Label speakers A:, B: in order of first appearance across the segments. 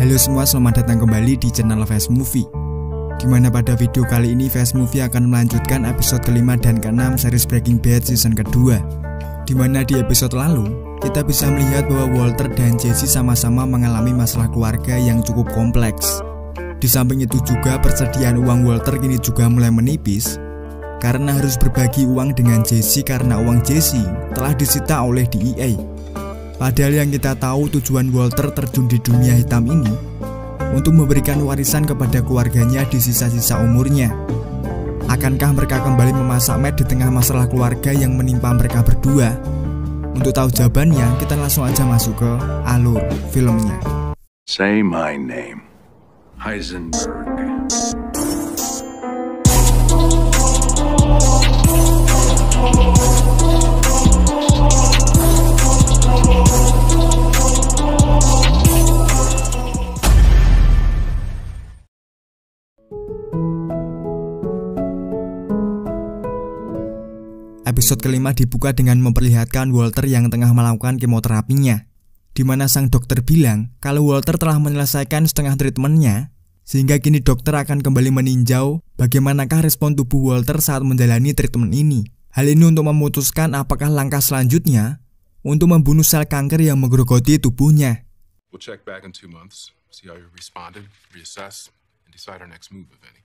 A: Halo semua, selamat datang kembali di channel Fast Movie. Dimana pada video kali ini Fast Movie akan melanjutkan episode kelima dan keenam series Breaking Bad season kedua. Dimana di episode lalu kita bisa melihat bahwa Walter dan Jesse sama-sama mengalami masalah keluarga yang cukup kompleks. Di samping itu juga persediaan uang Walter kini juga mulai menipis karena harus berbagi uang dengan Jesse karena uang Jesse telah disita oleh DEA. Padahal yang kita tahu tujuan Walter terjun di dunia hitam ini untuk memberikan warisan kepada keluarganya di sisa-sisa umurnya. Akankah mereka kembali memasak Matt di tengah masalah keluarga yang menimpa mereka berdua? Untuk tahu jawabannya, kita langsung aja masuk ke alur filmnya.
B: Say my name, Heisenberg.
A: Episode kelima dibuka dengan memperlihatkan Walter yang tengah melakukan kemoterapinya, di mana sang dokter bilang kalau Walter telah menyelesaikan setengah treatmentnya, sehingga kini dokter akan kembali meninjau bagaimanakah respon tubuh Walter saat menjalani treatment ini. Hal ini untuk memutuskan apakah langkah selanjutnya untuk membunuh sel kanker yang menggerogoti tubuhnya.
C: We'll check back in 2 months, see how you responded, reassess, and decide our next move, if any.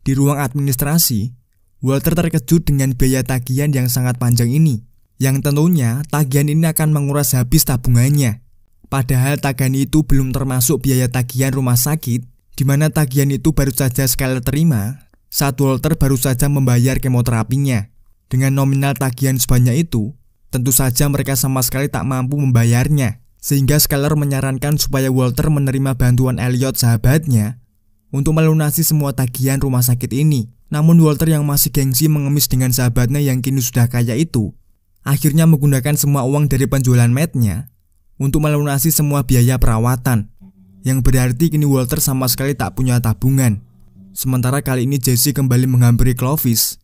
A: Di ruang administrasi, Walter terkejut dengan biaya tagihan yang sangat panjang ini, yang tentunya tagihan ini akan menguras habis tabungannya. Padahal tagihan itu belum termasuk biaya tagihan rumah sakit, di mana tagihan itu baru saja Skyler terima saat Walter baru saja membayar kemoterapinya. Dengan nominal tagihan sebanyak itu, tentu saja mereka sama sekali tak mampu membayarnya, sehingga Skyler menyarankan supaya Walter menerima bantuan Elliot sahabatnya untuk melunasi semua tagihan rumah sakit ini. Namun Walter yang masih gengsi mengemis dengan sahabatnya yang kini sudah kaya itu, akhirnya menggunakan semua uang dari penjualan Matt-nya untuk melunasi semua biaya perawatan, yang berarti kini Walter sama sekali tak punya tabungan. Sementara kali ini Jesse kembali menghampiri Clovis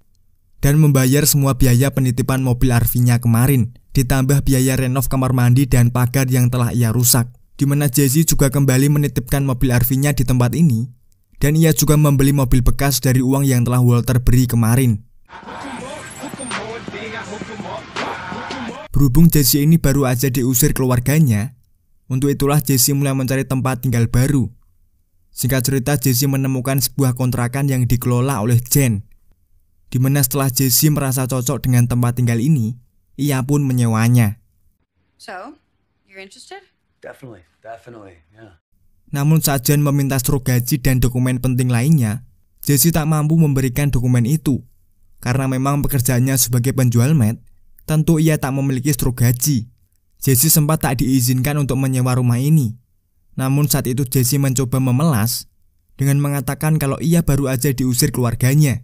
A: dan membayar semua biaya penitipan mobil RV-nya kemarin, ditambah biaya renov kamar mandi dan pagar yang telah ia rusak, di mana Jesse juga kembali menitipkan mobil RV-nya di tempat ini. Dan ia juga membeli mobil bekas dari uang yang telah Walter beri kemarin. Berhubung Jesse ini baru aja diusir keluarganya, untuk itulah Jesse mulai mencari tempat tinggal baru. Singkat cerita, Jesse menemukan sebuah kontrakan yang dikelola oleh Jen, di mana setelah Jesse merasa cocok dengan tempat tinggal ini, ia pun menyewanya.
D: So, you're interested?
B: Definitely, yeah.
A: Namun saat Jen meminta struk gaji dan dokumen penting lainnya, Jesse tak mampu memberikan dokumen itu. Karena memang pekerjaannya sebagai penjual Matt, tentu ia tak memiliki struk gaji. Jesse sempat tak diizinkan untuk menyewa rumah ini. Namun saat itu Jesse mencoba memelas dengan mengatakan kalau ia baru aja diusir keluarganya.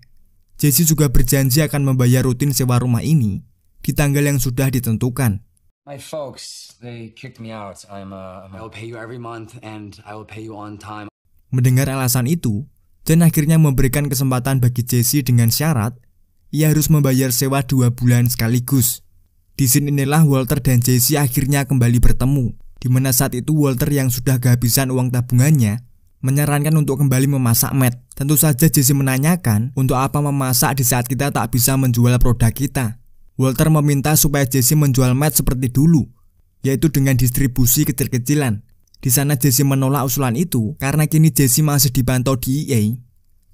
A: Jesse juga berjanji akan membayar rutin sewa rumah ini di tanggal yang sudah ditentukan.
E: My folks, they kicked me out. I will pay you every month and I will pay you on time.
A: Mendengar alasan itu, Jen akhirnya memberikan kesempatan bagi Jesse dengan syarat ia harus membayar sewa 2 bulan sekaligus. Di sini inilah Walter dan Jesse akhirnya kembali bertemu, di mana saat itu Walter yang sudah kehabisan uang tabungannya menyarankan untuk kembali memasak Matt. Tentu saja Jesse menanyakan untuk apa memasak di saat kita tak bisa menjual produk kita. Walter meminta supaya Jesse menjual Matt seperti dulu, yaitu dengan distribusi kecil-kecilan. Di sana Jesse menolak usulan itu karena kini Jesse masih dipantau DEA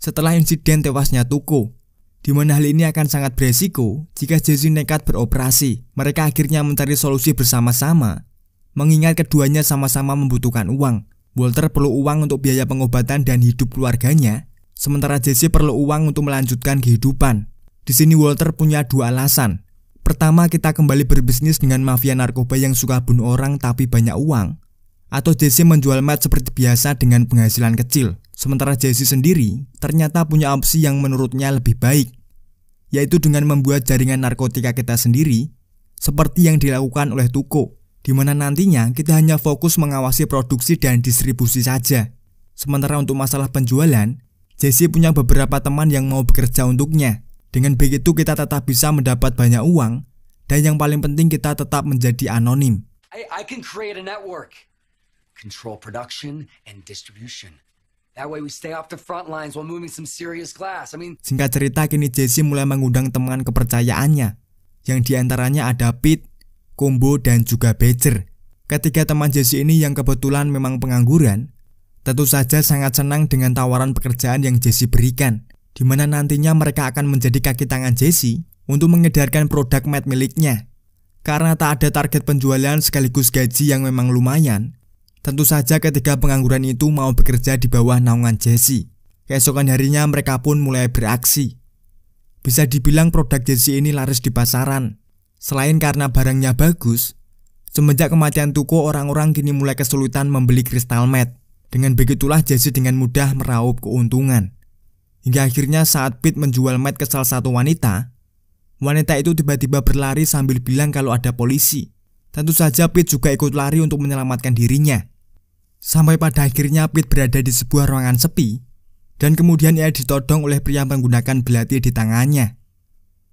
A: setelah insiden tewasnya Tuco, di mana hal ini akan sangat beresiko jika Jesse nekat beroperasi. Mereka akhirnya mencari solusi bersama-sama, mengingat keduanya sama-sama membutuhkan uang. Walter perlu uang untuk biaya pengobatan dan hidup keluarganya, sementara Jesse perlu uang untuk melanjutkan kehidupan. Di sini Walter punya 2 alasan. Pertama, kita kembali berbisnis dengan mafia narkoba yang suka bunuh orang tapi banyak uang. Atau Jesse menjual Matt seperti biasa dengan penghasilan kecil. Sementara Jesse sendiri ternyata punya opsi yang menurutnya lebih baik, yaitu dengan membuat jaringan narkotika kita sendiri, seperti yang dilakukan oleh Tuco, di mana nantinya kita hanya fokus mengawasi produksi dan distribusi saja. Sementara untuk masalah penjualan, Jesse punya beberapa teman yang mau bekerja untuknya. Dengan begitu kita tetap bisa mendapat banyak uang, dan yang paling penting kita tetap menjadi anonim.
E: I can create a network. control production and distribution. That way we stay off the front lines while moving some serious glass.
A: Singkat cerita, kini Jesse mulai mengundang teman kepercayaannya, yang diantaranya ada Pete, Combo, dan juga Badger. Ketiga teman Jesse ini yang kebetulan memang pengangguran, tentu saja sangat senang dengan tawaran pekerjaan yang Jesse berikan, di mana nantinya mereka akan menjadi kaki tangan Jesse untuk mengedarkan produk Matt miliknya. Karena tak ada target penjualan sekaligus gaji yang memang lumayan, tentu saja ketiga pengangguran itu mau bekerja di bawah naungan Jesse. Keesokan harinya mereka pun mulai beraksi. Bisa dibilang produk Jesse ini laris di pasaran. Selain karena barangnya bagus, semenjak kematian Tuko, orang-orang kini mulai kesulitan membeli Crystal Meth. Dengan begitulah Jesse dengan mudah meraup keuntungan. Hingga akhirnya saat Pete menjual meth ke salah satu wanita itu tiba-tiba berlari sambil bilang kalau ada polisi. Tentu saja Pete juga ikut lari untuk menyelamatkan dirinya. Sampai pada akhirnya Pete berada di sebuah ruangan sepi, dan kemudian ia ditodong oleh pria menggunakan belati di tangannya.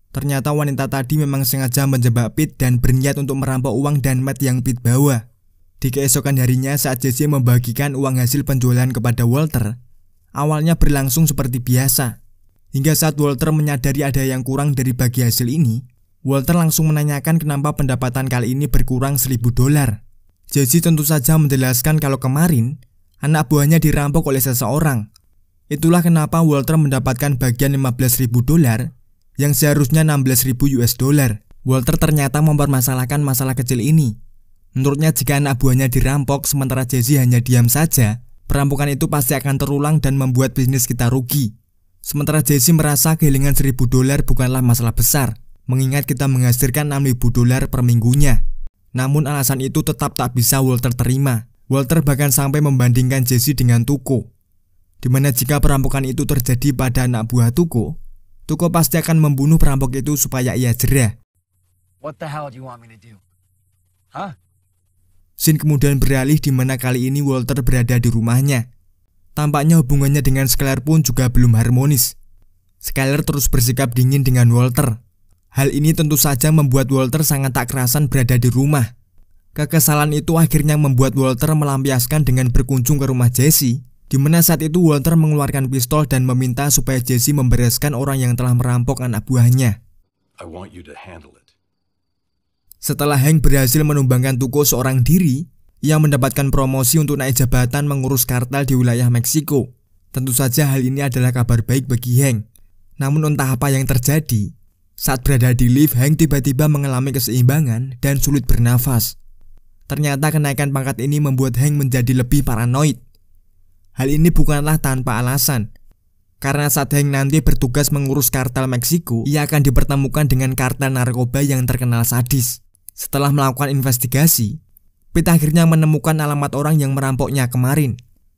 A: Ternyata wanita tadi memang sengaja menjebak Pete dan berniat untuk merampok uang dan meth yang Pete bawa. Di keesokan harinya saat Jesse membagikan uang hasil penjualan kepada Walter, awalnya berlangsung seperti biasa. Hingga saat Walter menyadari ada yang kurang dari bagi hasil ini, Walter langsung menanyakan kenapa pendapatan kali ini berkurang $1,000. Jesse tentu saja menjelaskan kalau kemarin anak buahnya dirampok oleh seseorang. Itulah kenapa Walter mendapatkan bagian $15,000 yang seharusnya $16,000. Walter ternyata mempermasalahkan masalah kecil ini. Menurutnya jika anak buahnya dirampok sementara Jesse hanya diam saja, perampokan itu pasti akan terulang dan membuat bisnis kita rugi. Sementara Jesse merasa kehilangan $1,000 bukanlah masalah besar, mengingat kita menghasilkan $6,000 per minggunya. Namun alasan itu tetap tak bisa Walter terima. Walter bahkan sampai membandingkan Jesse dengan Tuko, dimana jika perampokan itu terjadi pada anak buah Tuko pasti akan membunuh perampok itu supaya ia jerah.
E: What the hell do you want me to do? Huh?
A: Scene kemudian beralih di mana kali ini Walter berada di rumahnya. Tampaknya hubungannya dengan Skyler pun juga belum harmonis. Skyler terus bersikap dingin dengan Walter. Hal ini tentu saja membuat Walter sangat tak kerasan berada di rumah. Kekesalan itu akhirnya membuat Walter melampiaskan dengan berkunjung ke rumah Jesse, di mana saat itu Walter mengeluarkan pistol dan meminta supaya Jesse membereskan orang yang telah merampok anak buahnya.
B: I want you to handle it.
A: Setelah Hank berhasil menumbangkan Tuko seorang diri, ia mendapatkan promosi untuk naik jabatan mengurus kartel di wilayah Meksiko. Tentu saja hal ini adalah kabar baik bagi Hank. Namun entah apa yang terjadi, saat berada di lift, Hank tiba-tiba mengalami keseimbangan dan sulit bernafas. Ternyata kenaikan pangkat ini membuat Hank menjadi lebih paranoid. Hal ini bukanlah tanpa alasan, karena saat Hank nanti bertugas mengurus kartel Meksiko, ia akan dipertemukan dengan kartel narkoba yang terkenal sadis. Setelah melakukan investigasi, Pete akhirnya menemukan alamat orang yang merampoknya kemarin.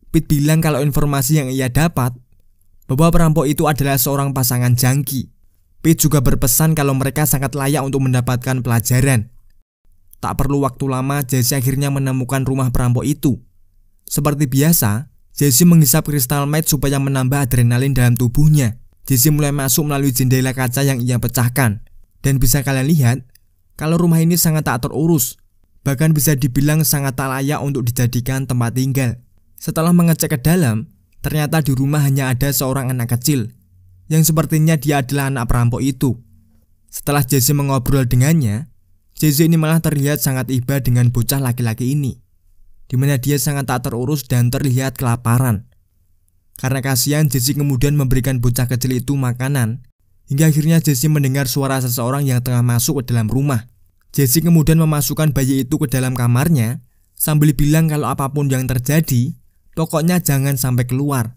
A: Pete bilang kalau informasi yang ia dapat bahwa perampok itu adalah seorang pasangan jangki. Pete juga berpesan kalau mereka sangat layak untuk mendapatkan pelajaran. Tak perlu waktu lama, Jesse akhirnya menemukan rumah perampok itu. Seperti biasa, Jesse menghisap Crystal Meth supaya menambah adrenalin dalam tubuhnya. Jesse mulai masuk melalui jendela kaca yang ia pecahkan. Dan bisa kalian lihat, kalau rumah ini sangat tak terurus. Bahkan bisa dibilang sangat tak layak untuk dijadikan tempat tinggal. Setelah mengecek ke dalam, ternyata di rumah hanya ada seorang anak kecil, yang sepertinya dia adalah anak perampok itu. Setelah Jesse mengobrol dengannya, Jesse ini malah terlihat sangat iba dengan bocah laki-laki ini, di mana dia sangat tak terurus dan terlihat kelaparan. Karena kasihan, Jesse kemudian memberikan bocah kecil itu makanan, hingga akhirnya Jesse mendengar suara seseorang yang tengah masuk ke dalam rumah. Jesse kemudian memasukkan bayi itu ke dalam kamarnya, sambil bilang kalau apapun yang terjadi, pokoknya jangan sampai keluar.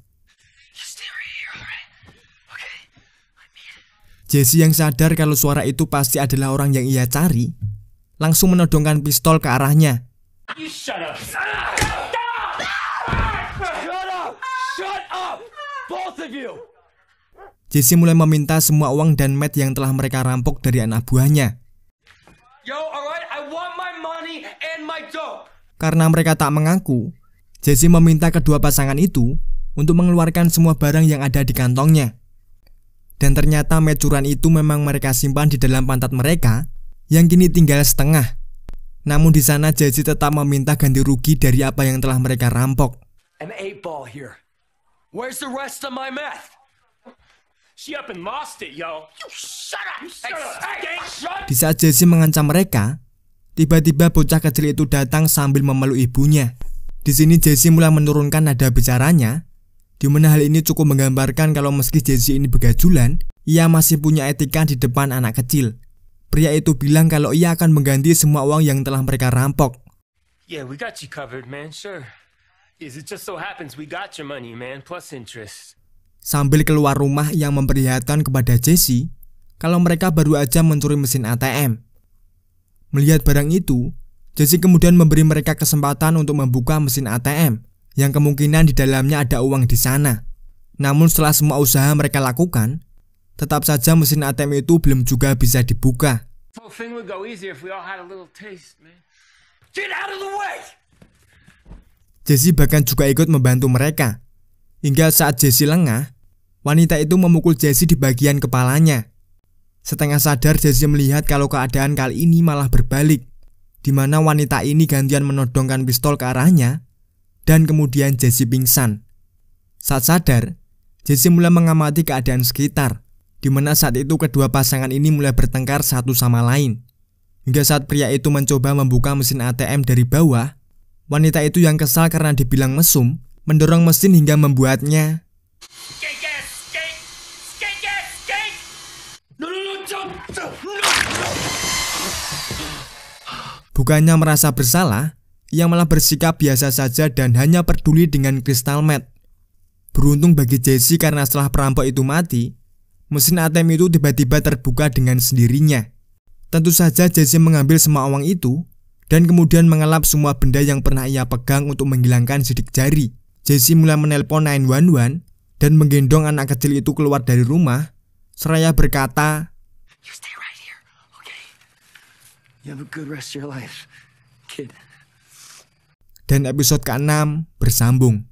A: Jesse yang sadar kalau suara itu pasti adalah orang yang ia cari, langsung menodongkan pistol ke arahnya.
F: Shut up! Both of you!
A: Jesse mulai meminta semua uang dan meth yang telah mereka rampok dari anak buahnya.
F: Yo, alright, I want my money and my dope.
A: Karena mereka tak mengaku, Jesse meminta kedua pasangan itu untuk mengeluarkan semua barang yang ada di kantongnya. Dan ternyata meth curan itu memang mereka simpan di dalam pantat mereka, yang kini tinggal setengah. Namun di sana Jesse tetap meminta ganti rugi dari apa yang telah mereka rampok.
F: An 8-ball here. Where's the rest of my meth?
G: She up and lost it, yo.
F: You shut up! Shut
A: Di saat Jesse mengancam mereka, tiba-tiba bocah kecil itu datang sambil memeluk ibunya. Di sini Jesse mulai menurunkan nada bicaranya, di mana hal ini cukup menggambarkan kalau meski Jesse ini begajulan, ia masih punya etika di depan anak kecil. Pria itu bilang kalau ia akan mengganti semua uang yang telah mereka rampok.
G: Yeah, we got you covered, man. Sure. Yes, it just so happens we got your money, man, plus interest.
A: Sambil keluar rumah yang memperlihatkan kepada Jesse kalau mereka baru aja mencuri mesin ATM. Melihat barang itu, Jesse kemudian memberi mereka kesempatan untuk membuka mesin ATM yang kemungkinan di dalamnya ada uang di sana. Namun setelah semua usaha mereka lakukan, tetap saja mesin ATM itu belum juga bisa dibuka.
G: Whole thing would go easier if we all had a little taste, man.
F: Get out of the way!
A: Jesse bahkan juga ikut membantu mereka. Hingga saat Jesse lengah, wanita itu memukul Jesse di bagian kepalanya. Setengah sadar Jesse melihat kalau keadaan kali ini malah berbalik, di mana wanita ini gantian menodongkan pistol ke arahnya, dan kemudian Jesse pingsan. Saat sadar, Jesse mulai mengamati keadaan sekitar, di mana saat itu kedua pasangan ini mulai bertengkar satu sama lain. Hingga saat pria itu mencoba membuka mesin ATM dari bawah, wanita itu yang kesal karena dibilang mesum, mendorong mesin hingga membuatnya bukannya merasa bersalah, ia malah bersikap biasa saja dan hanya peduli dengan crystal meth. Beruntung bagi Jesse karena setelah perampok itu mati, mesin ATM itu tiba-tiba terbuka dengan sendirinya. Tentu saja Jesse mengambil semua uang itu dan kemudian mengelap semua benda yang pernah ia pegang untuk menghilangkan sidik jari. Jesse mulai menelpon 911 dan menggendong anak kecil itu keluar dari rumah, seraya berkata,
F: You stay right here, okay? You have a good rest of your life, kid.
A: Dan episode ke-6 bersambung.